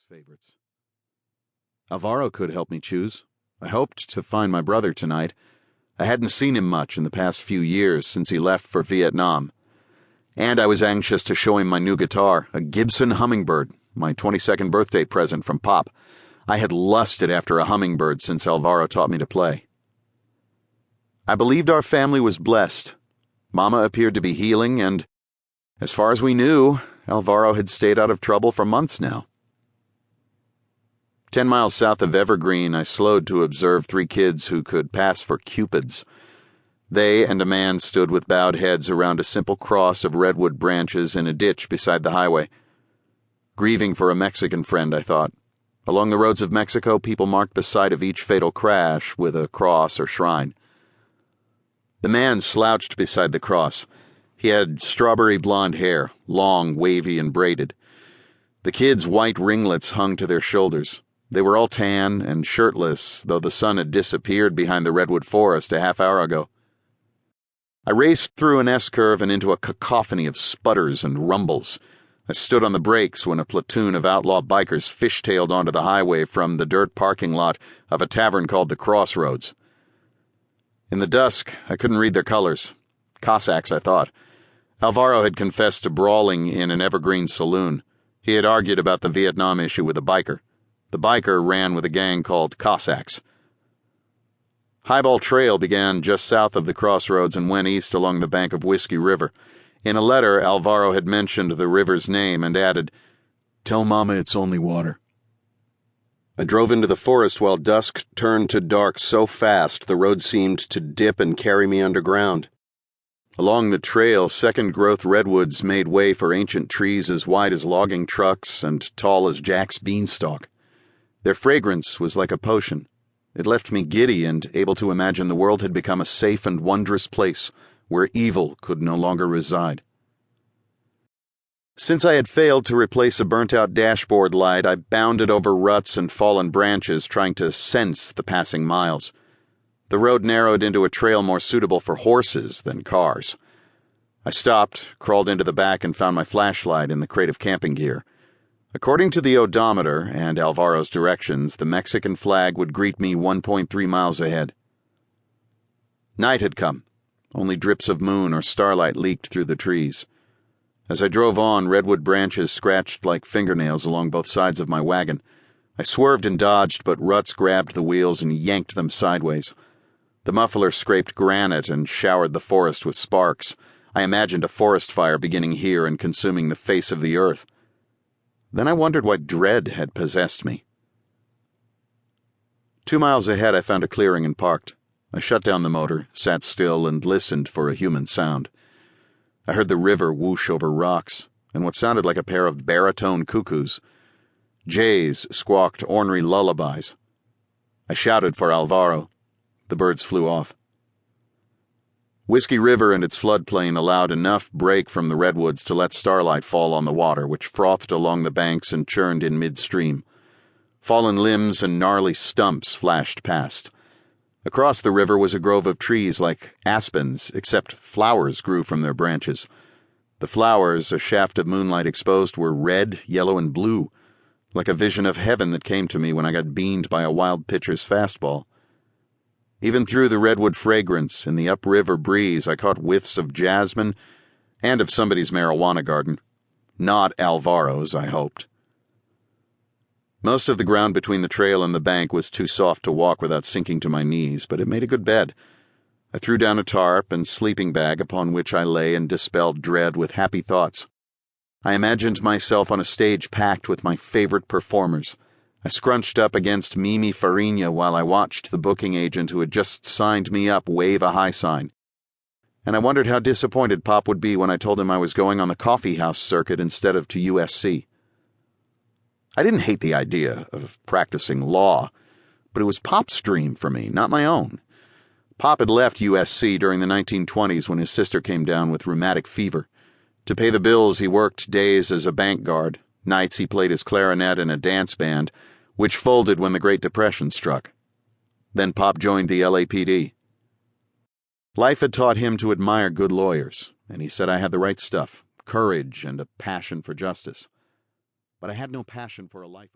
favorites. Alvaro could help me choose. I hoped to find my brother tonight. I hadn't seen him much in the past few years since he left for Vietnam. And I was anxious to show him my new guitar, a Gibson Hummingbird, my 22nd birthday present from Pop. I had lusted after a hummingbird since Alvaro taught me to play. I believed our family was blessed. Mama appeared to be healing, and, as far as we knew, Alvaro had stayed out of trouble for months now. 10 miles south of Evergreen, I slowed to observe 3 kids who could pass for cupids. They and a man stood with bowed heads around a simple cross of redwood branches in a ditch beside the highway. Grieving for a Mexican friend, I thought. Along the roads of Mexico, people marked the site of each fatal crash with a cross or shrine. The man slouched beside the cross. He had strawberry blonde hair, long, wavy, and braided. The kids' white ringlets hung to their shoulders. They were all tan and shirtless, though the sun had disappeared behind the redwood forest a half-hour ago. I raced through an S-curve and into a cacophony of sputters and rumbles. I stood on the brakes when a platoon of outlaw bikers fishtailed onto the highway from the dirt parking lot of a tavern called the Crossroads. In the dusk, I couldn't read their colors. Cossacks, I thought. Alvaro had confessed to brawling in an Evergreen saloon. He had argued about the Vietnam issue with a biker. The biker ran with a gang called Cossacks. Highball Trail began just south of the Crossroads and went east along the bank of Whiskey River. In a letter, Alvaro had mentioned the river's name and added, "Tell Mama it's only water." I drove into the forest while dusk turned to dark so fast the road seemed to dip and carry me underground. Along the trail, second-growth redwoods made way for ancient trees as wide as logging trucks and tall as Jack's beanstalk. Their fragrance was like a potion. It left me giddy and able to imagine the world had become a safe and wondrous place where evil could no longer reside. Since I had failed to replace a burnt-out dashboard light, I bounded over ruts and fallen branches trying to sense the passing miles. The road narrowed into a trail more suitable for horses than cars. I stopped, crawled into the back, and found my flashlight in the crate of camping gear. According to the odometer and Alvaro's directions, the Mexican flag would greet me 1.3 miles ahead. Night had come. Only drips of moon or starlight leaked through the trees. As I drove on, redwood branches scratched like fingernails along both sides of my wagon. I swerved and dodged, but ruts grabbed the wheels and yanked them sideways. The muffler scraped granite and showered the forest with sparks. I imagined a forest fire beginning here and consuming the face of the earth. Then I wondered why dread had possessed me. 2 miles ahead, I found a clearing and parked. I shut down the motor, sat still, and listened for a human sound. I heard the river whoosh over rocks, and what sounded like a pair of baritone cuckoos. Jays squawked ornery lullabies. I shouted for Alvaro. The birds flew off. Whiskey River and its floodplain allowed enough break from the redwoods to let starlight fall on the water, which frothed along the banks and churned in midstream. Fallen limbs and gnarly stumps flashed past. Across the river was a grove of trees like aspens, except flowers grew from their branches. The flowers, a shaft of moonlight exposed, were red, yellow, and blue, like a vision of heaven that came to me when I got beamed by a wild pitcher's fastball. Even through the redwood fragrance and the upriver breeze, I caught whiffs of jasmine and of somebody's marijuana garden. Not Alvaro's, I hoped. Most of the ground between the trail and the bank was too soft to walk without sinking to my knees, but it made a good bed. I threw down a tarp and sleeping bag upon which I lay and dispelled dread with happy thoughts. I imagined myself on a stage packed with my favorite performers. I scrunched up against Mimi Farina while I watched the booking agent who had just signed me up wave a high sign. And I wondered how disappointed Pop would be when I told him I was going on the coffee house circuit instead of to USC. I didn't hate the idea of practicing law, but it was Pop's dream for me, not my own. Pop had left USC during the 1920s when his sister came down with rheumatic fever. To pay the bills, he worked days as a bank guard. Nights he played his clarinet in a dance band, which folded when the Great Depression struck. Then Pop joined the LAPD. Life had taught him to admire good lawyers, and he said I had the right stuff, courage and a passion for justice. But I had no passion for a life